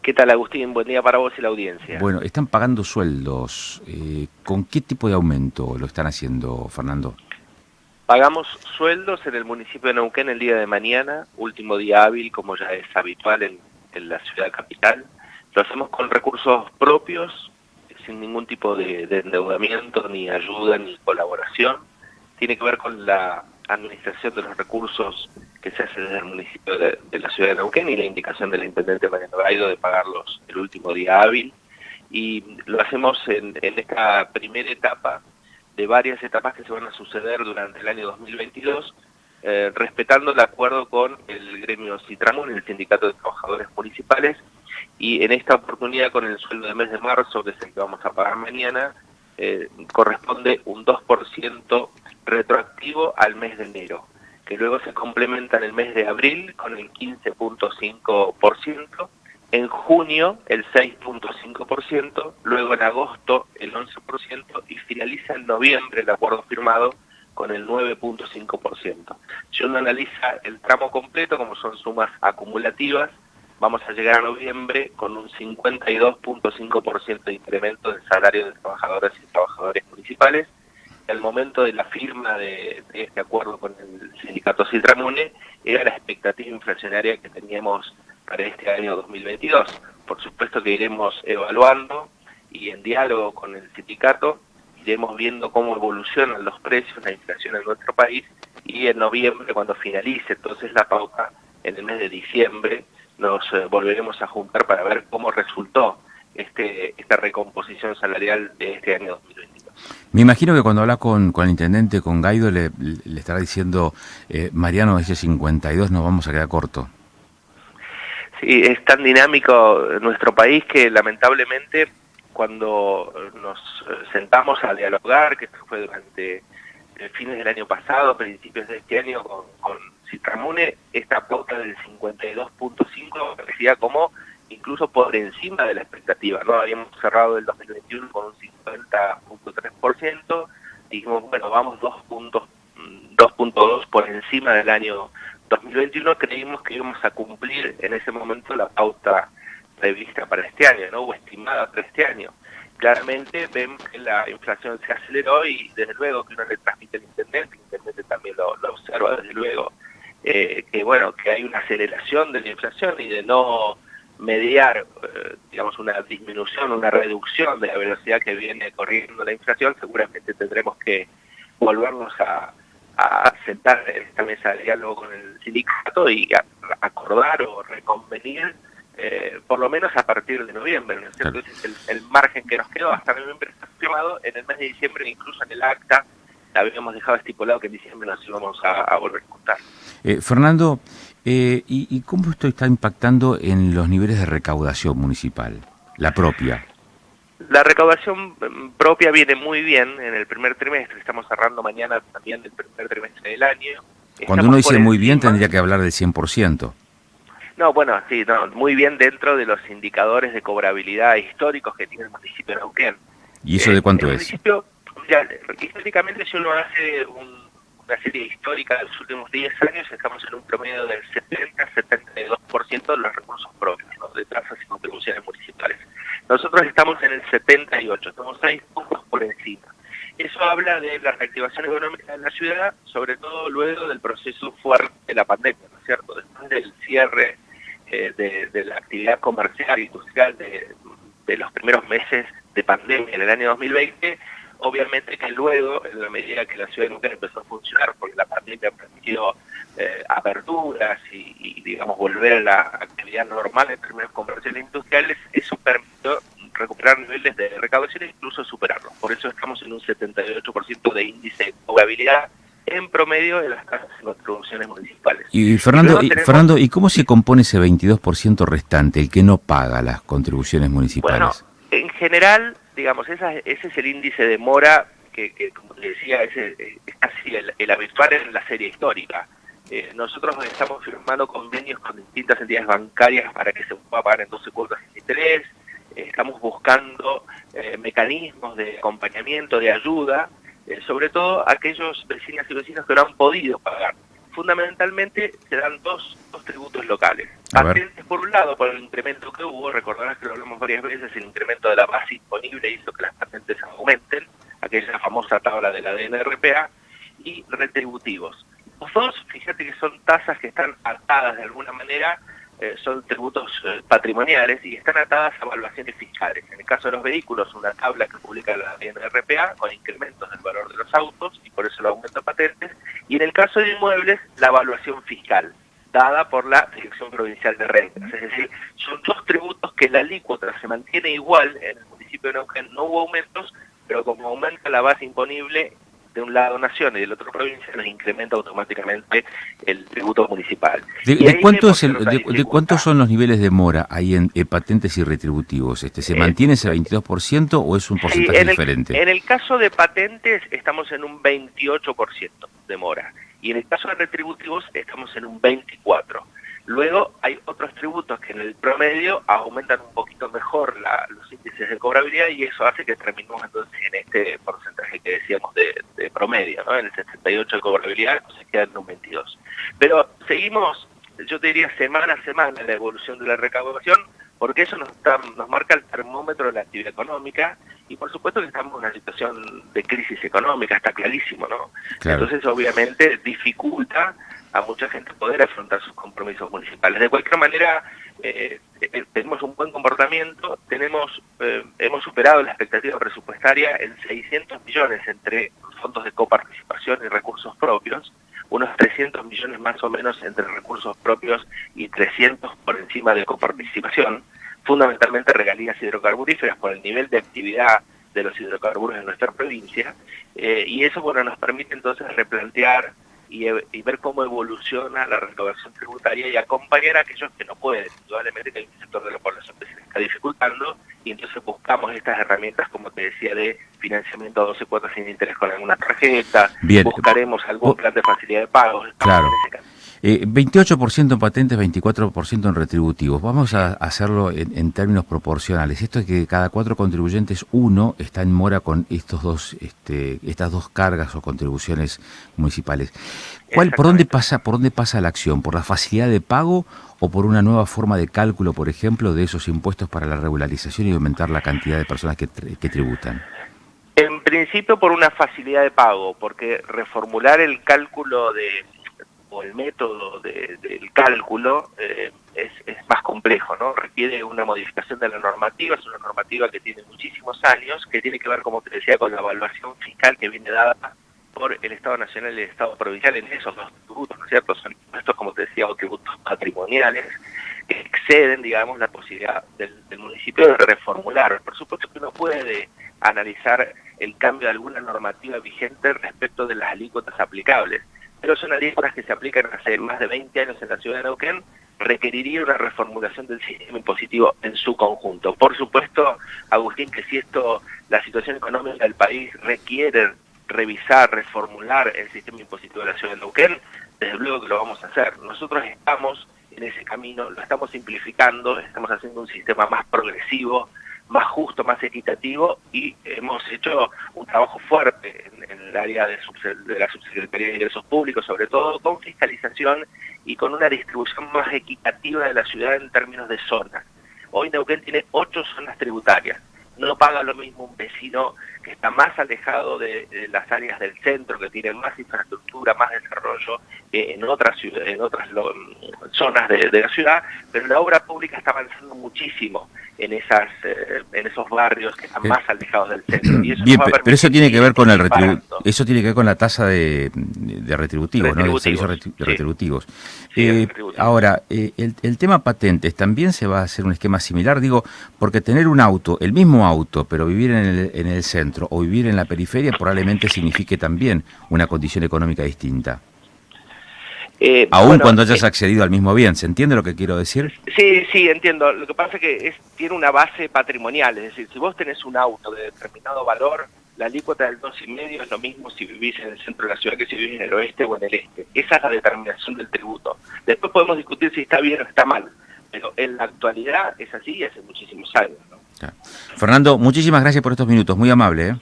¿Qué tal, Agustín? Buen día para vos y la audiencia. Bueno, están pagando sueldos. ¿Con qué tipo de aumento lo están haciendo, Fernando? Pagamos sueldos en el municipio de Neuquén el día de mañana, último día hábil, como ya es habitual en la ciudad capital. Lo hacemos con recursos propios, sin ningún tipo de endeudamiento, ni ayuda, ni colaboración. Tiene que ver con la administración de los recursos que se hace desde el municipio de la ciudad de Neuquén y la indicación del intendente Mariano Gaido de pagarlos el último día hábil. Y lo hacemos en esta primera etapa de varias etapas que se van a suceder durante el año 2022, respetando el acuerdo con el gremio Citramun, el Sindicato de Trabajadores Municipales, y en esta oportunidad con el sueldo de mes de marzo, que es el que vamos a pagar mañana, corresponde un 2% retroactivo al mes de enero, que luego se complementa en el mes de abril con el 15.5%, en junio el 6.5%, luego en agosto el 11% y finaliza en noviembre el acuerdo firmado con el 9.5%. Si uno analiza el tramo completo, como son sumas acumulativas, vamos a llegar a noviembre con un 52.5% de incremento del salario de trabajadoras y trabajadores municipales. Al momento de la firma de este acuerdo con el sindicato Citramune, era la expectativa inflacionaria que teníamos para este año 2022. Por supuesto que iremos evaluando y en diálogo con el sindicato iremos viendo cómo evolucionan los precios, la inflación en nuestro país, y en noviembre, cuando finalice entonces la pauta, en el mes de diciembre, nos volveremos a juntar para ver cómo resultó esta recomposición salarial de este año 2022. Me imagino que cuando habla con el intendente, con Gaido, le estará diciendo, Mariano, ese 52 nos vamos a quedar corto. Sí, es tan dinámico nuestro país que lamentablemente cuando nos sentamos a dialogar, que esto fue durante fines del año pasado, principios de este año con Citramune, esta pauta del 52.5 parecía como incluso por encima de la expectativa, ¿no? Habíamos cerrado el 2021 con un 50.3%, dijimos, bueno, vamos 2.2 por encima del año 2021, creímos que íbamos a cumplir en ese momento la pauta prevista para este año, ¿no? O estimada para este año. Claramente vemos que la inflación se aceleró y desde luego que uno le transmite al intendente, el intendente también lo observa desde luego, que bueno, que hay una aceleración de la inflación y de no mediar, digamos, una disminución, una reducción de la velocidad que viene corriendo la inflación, seguramente tendremos que volvernos a sentar en esta mesa de diálogo con el sindicato y acordar o reconvenir, por lo menos a partir de noviembre, ¿no es cierto? Claro. Ese es el margen que nos quedó, hasta noviembre está firmado, en el mes de diciembre incluso en el acta habíamos dejado estipulado que en diciembre nos íbamos a volver a juntar. Fernando, ¿y cómo esto está impactando en los niveles de recaudación municipal, la propia? La recaudación propia viene muy bien en el primer trimestre, estamos cerrando mañana también el primer trimestre del año, Cuando uno estamos por dice muy bien, encima. tendría que hablar del 100%. No, bueno, sí, no, muy bien dentro de los indicadores de cobrabilidad históricos que tiene el municipio de Neuquén. ¿Y eso de cuánto El es? municipio, ya, históricamente si uno hace una serie histórica de los últimos 10 años, estamos en un promedio del 70-72% de los recursos propios, ¿no? De tasas y contribuciones municipales. Nosotros estamos en el 78%, estamos 6 puntos por encima. Eso habla de la reactivación económica de la ciudad, sobre todo luego del proceso fuerte de la pandemia, ¿no es cierto? Después del cierre de la actividad comercial e industrial de los primeros meses de pandemia en el año 2020, obviamente que luego, en la medida que la ciudad de Neuquén empezó a funcionar, porque la pandemia permitió aperturas y, digamos, volver a la actividad normal en términos comerciales e industriales, eso permitió recuperar niveles de recaudación e incluso superarlos. Por eso estamos en un 78% de índice de cobrabilidad en promedio de las tasas y contribuciones municipales. Y Y Fernando, luego tenemos, Fernando, ¿y cómo se compone ese 22% restante, el que no paga las contribuciones bueno, municipales? en general, digamos, ese es el índice de mora que como te decía, es casi el habitual en la serie histórica. Nosotros estamos firmando convenios con distintas entidades bancarias para que se pueda pagar en 12 cuotas sin interés. Estamos buscando mecanismos de acompañamiento, de ayuda, sobre todo a aquellos vecinas y vecinos que no han podido pagar. Fundamentalmente se dan dos tributos locales. A ver. Patentes, por un lado, por el incremento que hubo, recordarás que lo hablamos varias veces, el incremento de la base disponible hizo que las patentes aumenten, aquella famosa tabla de la DNRPA, y retributivos. Los dos, fíjate que son tasas que están atadas de alguna manera, son tributos patrimoniales y están atadas a evaluaciones fiscales. En el caso de los vehículos, una tabla que publica la DNRPA con incrementos del valor de los autos y por eso el aumento de patentes, y en el caso de inmuebles, la evaluación fiscal dada por la Dirección Provincial de Rentas. Es decir, son dos tributos que la alícuota se mantiene igual en el municipio de Neuquén, no hubo aumentos, pero como aumenta la base imponible de un lado nación y del otro provincia, nos incrementa automáticamente el tributo municipal. ¿De cuántos son los niveles de mora ahí en patentes y retributivos? ¿Se mantiene ese 22% o es un porcentaje diferente? En el caso de patentes estamos en un 28% de mora y en el caso de retributivos estamos en un 24%. Luego hay otros tributos que en el promedio aumentan un poquito mejor los índices de cobrabilidad y eso hace que terminemos entonces en este porcentaje que decíamos de promedio, ¿no? En el 78 de cobrabilidad se queda en un 22. Pero seguimos, yo te diría, semana a semana la evolución de la recaudación, porque eso nos marca el termómetro de la actividad económica y por supuesto que estamos en una situación de crisis económica, está clarísimo, ¿no? Claro. Entonces obviamente dificulta a mucha gente poder afrontar sus compromisos municipales. De cualquier manera, tenemos un buen comportamiento, hemos superado la expectativa presupuestaria en 600 millones entre fondos de coparticipación y recursos propios, unos 300 millones más o menos entre recursos propios y 300 por encima de coparticipación, fundamentalmente regalías hidrocarburíferas por el nivel de actividad de los hidrocarburos en nuestra provincia, y eso bueno nos permite entonces replantear y ver cómo evoluciona la recaudación tributaria y acompañar a aquellos que no pueden. Indudablemente que hay un sector de la población que se les está dificultando y entonces buscamos estas herramientas, como te decía, de financiamiento a 12 cuotas sin interés con alguna tarjeta. Bien. Buscaremos algún plan de facilidad de pago. Claro. 28% en patentes, 24% en retributivos. Vamos a hacerlo en términos proporcionales. Esto es que cada 4 contribuyentes, uno está en mora con estas dos cargas o contribuciones municipales. ¿Por dónde pasa la acción? ¿Por la facilidad de pago o por una nueva forma de cálculo, por ejemplo, de esos impuestos para la regularización y aumentar la cantidad de personas que tributan? En principio por una facilidad de pago, porque reformular el cálculo o el método del cálculo es más complejo, ¿no? Requiere una modificación de la normativa, es una normativa que tiene muchísimos años, que tiene que ver, como te decía, con la evaluación fiscal que viene dada por el Estado Nacional y el Estado Provincial en esos dos tributos, ¿no es cierto? Son impuestos, como te decía, o tributos patrimoniales que exceden, digamos, la posibilidad del municipio de reformular. Por supuesto que uno puede analizar el cambio de alguna normativa vigente respecto de las alícuotas aplicables, pero son alícuotas que se aplican hace más de 20 años en la ciudad de Neuquén, requeriría una reformulación del sistema impositivo en su conjunto. Por supuesto, Agustín, que si la situación económica del país requiere revisar, reformular el sistema impositivo de la ciudad de Neuquén, desde luego que lo vamos a hacer. Nosotros estamos en ese camino, lo estamos simplificando, estamos haciendo un sistema más progresivo, más justo, más equitativo y hemos hecho un trabajo fuerte en el área de la Subsecretaría de Ingresos Públicos, sobre todo con fiscalización y con una distribución más equitativa de la ciudad en términos de zonas. Hoy Neuquén tiene 8 zonas tributarias. No paga lo mismo un vecino que está más alejado de las áreas del centro, que tiene más infraestructura, más desarrollo en otras zonas de la ciudad, pero la obra pública está avanzando muchísimo en esos barrios que están más alejados del centro. Y eso bien, pero eso tiene que ver con eso tiene que ver con la tasa de retributivos, ¿no? De servicios retributivos. Sí, ahora, el tema patentes también se va a hacer un esquema similar, digo, porque tener un auto, el mismo auto, pero vivir en el centro o vivir en la periferia probablemente signifique también una condición económica distinta. Aún cuando hayas accedido al mismo bien, ¿se entiende lo que quiero decir? Sí, entiendo. Lo que pasa es que tiene una base patrimonial, es decir, si vos tenés un auto de determinado valor, la alícuota del 2,5 es lo mismo si vivís en el centro de la ciudad que si vivís en el oeste o en el este. Esa es la determinación del tributo. Después podemos discutir si está bien o está mal, pero en la actualidad es así y hace muchísimos años, ¿no? Fernando, muchísimas gracias por estos minutos, muy amable, ¿eh?